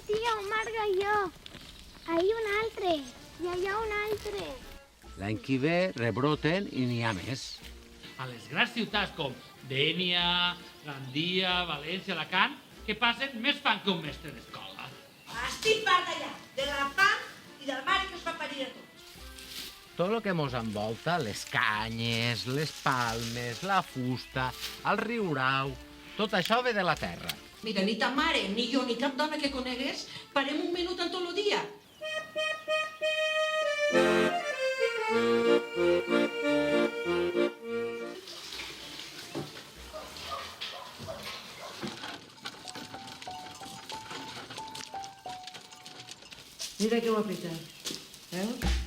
tia, un margalló. Ahir un altre, i allà un altre. L'any que ve rebroten i n'hi ha més. A les grans ciutats com Dénia, Gandia, València, Alacant, que passen més fan que un mestre d'escola. Estic part d'allà, de la fam i del mare que us fa parir a tots. Tot el que mos envolta, les canyes, les palmes, la fusta, el riurau, tot això ve de la terra. Mira, ni ta mare, ni jo, ni cap dona que conegués, parem un minut en tot el dia. Mira que ho ha apretat. Veus?